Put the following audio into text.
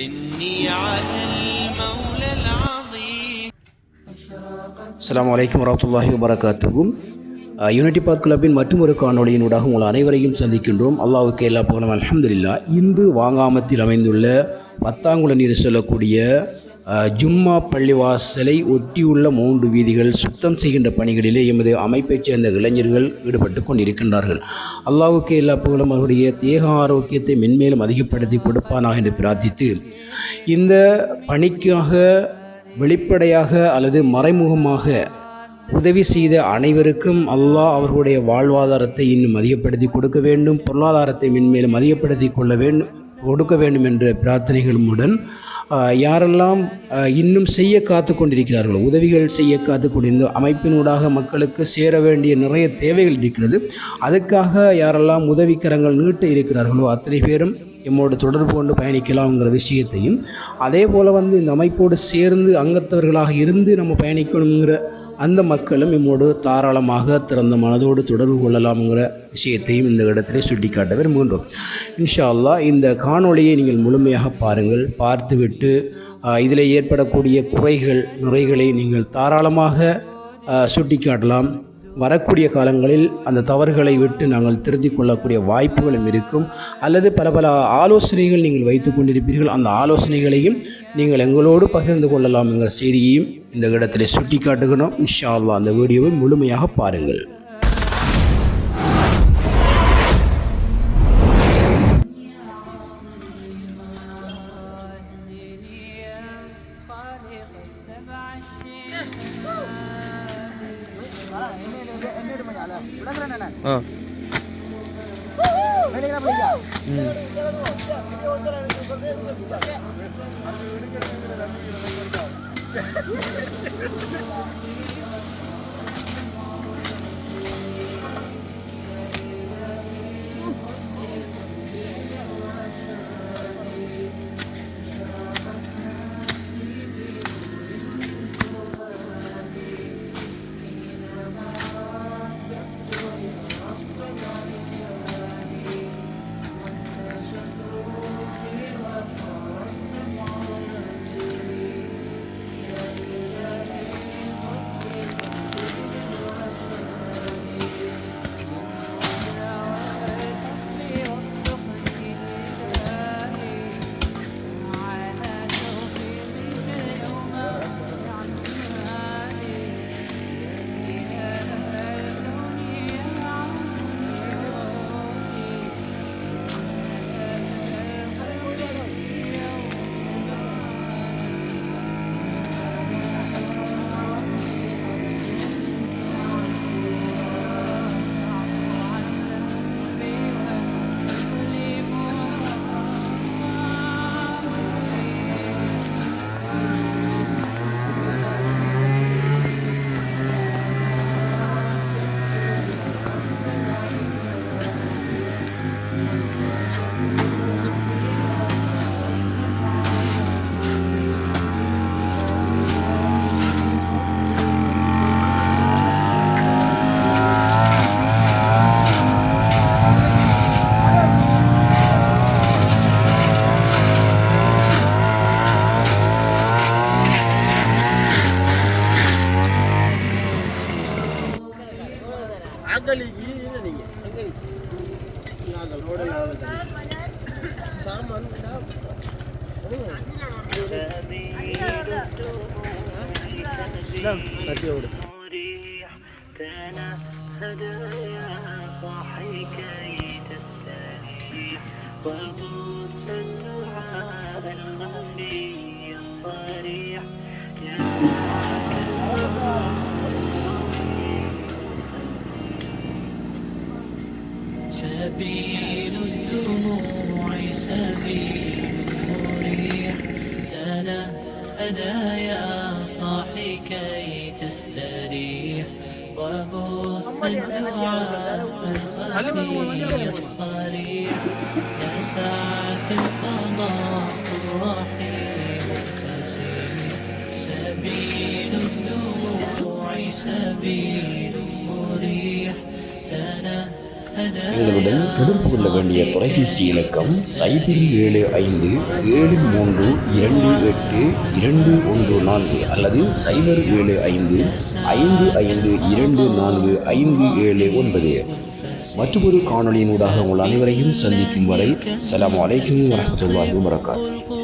إني على المولى العظيم. அஸ்ஸலாமு அலைக்கும் வரஹ்மத்துல்லாஹி வபரகாத்துஹு. யூனிட்டி பாத் கிளப்பின் மற்றும் ஒரு காணொலியினூடாக உங்கள் அனைவரையும் சந்திக்கின்றோம். அல்லாஹ்வுக்கு எல்லா புகழும் அல்ஹம்துலில்லாஹ். இன்று வாங்காமத்தில் அமைந்துள்ள பத்தாங்குள நீர் சொல்லக்கூடிய ஜும்மா பள்ளிவாசலை ஒட்டியுள்ள 3 வீதிகள் சுத்தம் செய்கின்ற பணிகளிலே எமது அமைப்பைச் சேர்ந்த இளைஞர்கள் ஈடுபட்டு கொண்டிருக்கின்றார்கள். அல்லாஹ்வுக்கு எல்லா புகழும் அவருடைய தேக ஆரோக்கியத்தை மென்மேலும் அதிகப்படுத்தி கொடுப்பானாக என்று பிரார்த்தித்து, இந்த பணிக்காக வெளிப்படையாக அல்லது மறைமுகமாக உதவி செய்த அனைவருக்கும் அல்லாஹ் அவர்களுடைய வாழ்வாதாரத்தை இன்னும் அதிகப்படுத்தி கொடுக்க வேண்டும், பொருளாதாரத்தை மென்மேலும் அதிகப்படுத்தி கொடுக்க வேண்டும் என்ற பிரார்த்தனைகளுடன் யாரெல்லாம் இன்னும் செய்ய காத்து கொண்டிருக்கிறார்களோ, உதவிகள் செய்ய காத்து கொண்டிருந்த அமைப்பினூடாக மக்களுக்கு சேர வேண்டிய நிறைய தேவைகள் இருக்கிறது. அதுக்காக யாரெல்லாம் உதவிக்கரங்கள் நீட்ட இருக்கிறார்களோ அத்தனை பேரும் எம்மோடு தொடர்பு கொண்டு பயணிக்கலாம்ங்கிற விஷயத்தையும், அதே போல் இந்த அமைப்போடு சேர்ந்து அங்கத்தவர்களாக இருந்து நம்ம பயணிக்கணுங்கிற அந்த மக்களும் எம்மோடு தாராளமாக திறந்த மனதோடு தொடர்பு கொள்ளலாம்ங்கிற விஷயத்தையும் இந்த இடத்திலே சுட்டிக்காட்ட விரும்புகின்றோம். இன்ஷா அல்லாஹ் இந்த காணொளியை நீங்கள் முழுமையாக பாருங்கள். பார்த்துவிட்டு இதில் ஏற்படக்கூடிய நிறைகளை நீங்கள் தாராளமாக சுட்டிக்காட்டலாம். வரக்கூடிய காலங்களில் அந்த தவறுகளை விட்டு நாங்கள் திருத்திக் கொள்ளக்கூடிய வாய்ப்புகளும் இருக்கும். அல்லது பல ஆலோசனைகள் நீங்கள் வைத்து கொண்டிருப்பீர்கள், அந்த ஆலோசனைகளையும் நீங்கள் எங்களோடு பகிர்ந்து கொள்ளலாம் என்கிற செய்தியையும் இந்த இடத்திலே சுட்டி காட்டுகிறோம். இன்ஷா அல்லாஹ் அந்த வீடியோவை முழுமையாக பாருங்கள். سبيل الدموع سبيل مريح، تنهدى يا صاحي كي تستريح، وبث الدعاء الخفي الصريح، يسعك الفضاء الرحيم الفسيح. سبيل الدموع سبيل مريح، எங்களுடன் தொடர்பு கொள்ள வேண்டிய தொலைபேசி இலக்கம் 07572282214 அல்லது 07555245779. மற்றொரு காணொளியினூடாக உங்கள் அனைவரையும் சந்திக்கும் வரை அஸ்ஸலாமு அலைக்கும் வரஹ்மத்துல்லாஹி வபரகாத்துஹு.